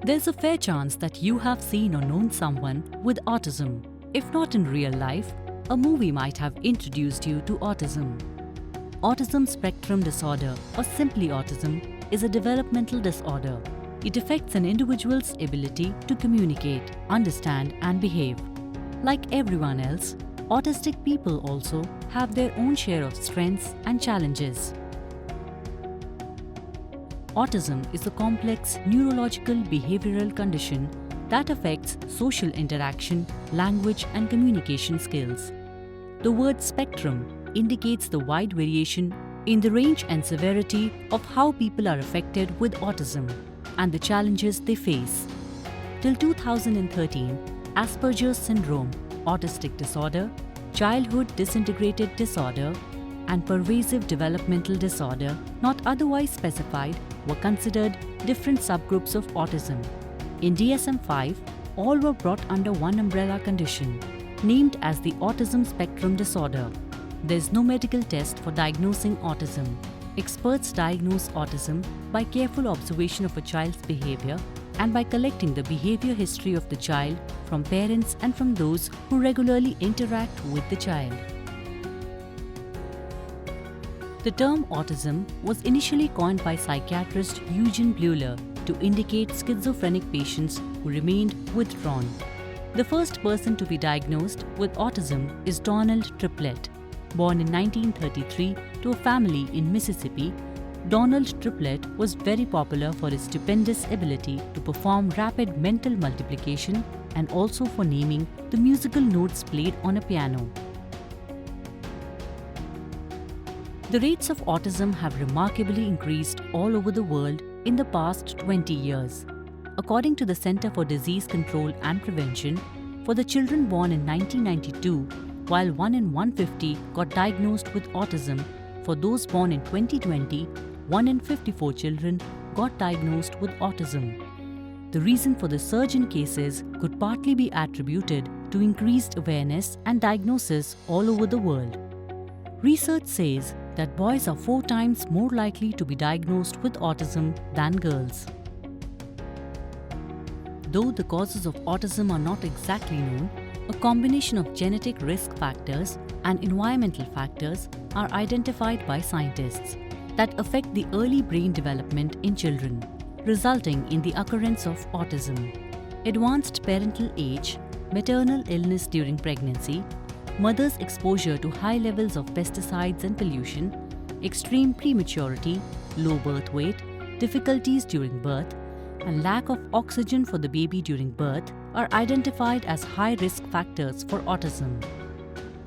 There's a fair chance that you have seen or known someone with autism. If not in real life, a movie might have introduced you to autism. Autism spectrum disorder, or simply autism, is a developmental disorder. It affects an individual's ability to communicate, understand, and behave. Like everyone else, autistic people also have their own share of strengths and challenges. Autism is a complex neurological behavioral condition that affects social interaction, language, and communication skills. The word spectrum indicates the wide variation in the range and severity of how people are affected with autism and the challenges they face. Till 2013, Asperger's syndrome, autistic disorder, childhood disintegrated disorder, and pervasive developmental disorder, not otherwise specified, were considered different subgroups of autism. In DSM-5, all were brought under one umbrella condition, named as the autism spectrum disorder. There is no medical test for diagnosing autism. Experts diagnose autism by careful observation of a child's behavior and by collecting the behavior history of the child from parents and from those who regularly interact with the child. The term autism was initially coined by psychiatrist Eugene Bleuler to indicate schizophrenic patients who remained withdrawn. The first person to be diagnosed with autism is Donald Triplett. Born in 1933 to a family in Mississippi, Donald Triplett was very popular for his stupendous ability to perform rapid mental multiplication and also for naming the musical notes played on a piano. The rates of autism have remarkably increased all over the world in the past 20 years. According to the Center for Disease Control and Prevention, for the children born in 1992, while 1 in 150 got diagnosed with autism, for those born in 2020, 1 in 54 children got diagnosed with autism. The reason for the surge in cases could partly be attributed to increased awareness and diagnosis all over the world. Research says that boys are 4 times more likely to be diagnosed with autism than girls. Though the causes of autism are not exactly known, a combination of genetic risk factors and environmental factors are identified by scientists that affect the early brain development in children, resulting in the occurrence of autism. Advanced parental age, maternal illness during pregnancy, mother's exposure to high levels of pesticides and pollution, extreme prematurity, low birth weight, difficulties during birth, and lack of oxygen for the baby during birth are identified as high-risk factors for autism.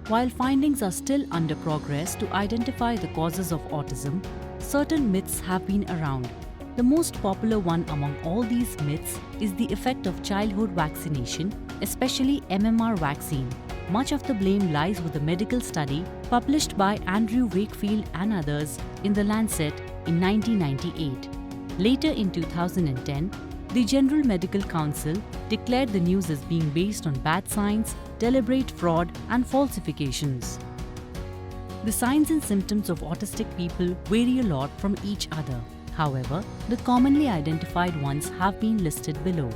While findings are still under progress to identify the causes of autism, certain myths have been around. The most popular one among all these myths is the effect of childhood vaccination, especially MMR vaccine. Much of the blame lies with a medical study published by Andrew Wakefield and others in The Lancet in 1998. Later in 2010, the General Medical Council declared the news as being based on bad science, deliberate fraud, and falsifications. The signs and symptoms of autistic people vary a lot from each other. However, the commonly identified ones have been listed below.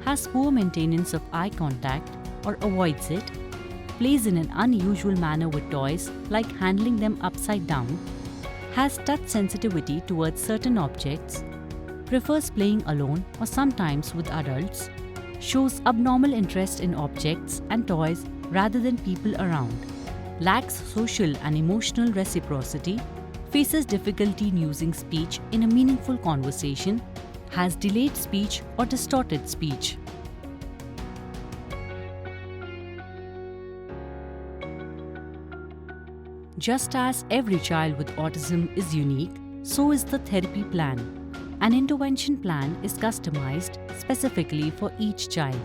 Has poor maintenance of eye contact or avoids it, plays in an unusual manner with toys like handling them upside down, has touch sensitivity towards certain objects, prefers playing alone or sometimes with adults, shows abnormal interest in objects and toys rather than people around, lacks social and emotional reciprocity, faces difficulty in using speech in a meaningful conversation, has delayed speech or distorted speech. Just as every child with autism is unique, so is the therapy plan. An intervention plan is customized specifically for each child.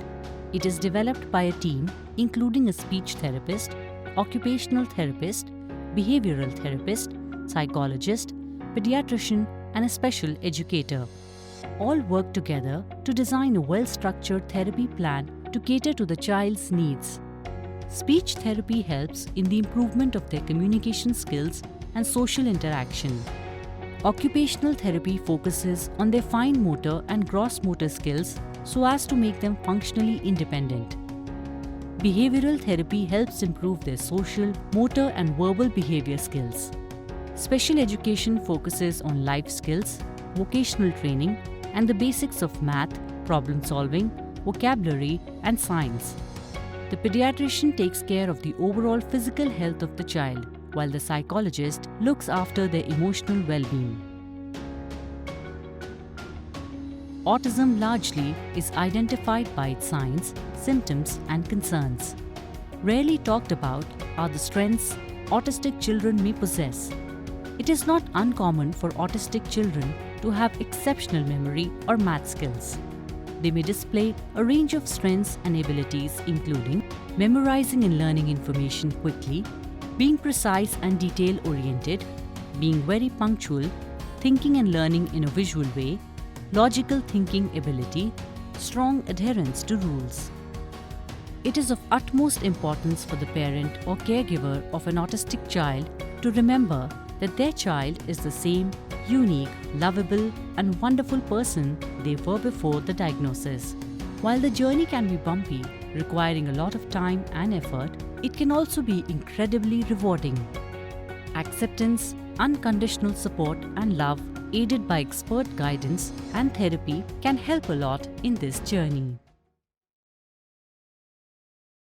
It is developed by a team including a speech therapist, occupational therapist, behavioral therapist, psychologist, pediatrician, and a special educator. All work together to design a well-structured therapy plan to cater to the child's needs. Speech therapy helps in the improvement of their communication skills and social interaction. Occupational therapy focuses on their fine motor and gross motor skills so as to make them functionally independent. Behavioral therapy helps improve their social, motor, and verbal behavior skills. Special education focuses on life skills, vocational training, and the basics of math, problem solving, vocabulary, and science. The pediatrician takes care of the overall physical health of the child, while the psychologist looks after their emotional well-being. Autism largely is identified by its signs, symptoms, and concerns. Rarely talked about are the strengths autistic children may possess. It is not uncommon for autistic children to have exceptional memory or math skills. They may display a range of strengths and abilities including memorizing and learning information quickly, being precise and detail-oriented, being very punctual, thinking and learning in a visual way, logical thinking ability, strong adherence to rules. It is of utmost importance for the parent or caregiver of an autistic child to remember that their child is the same unique, lovable, and wonderful person they were before the diagnosis. While the journey can be bumpy, requiring a lot of time and effort, it can also be incredibly rewarding. Acceptance, unconditional support, and love, aided by expert guidance and therapy, can help a lot in this journey.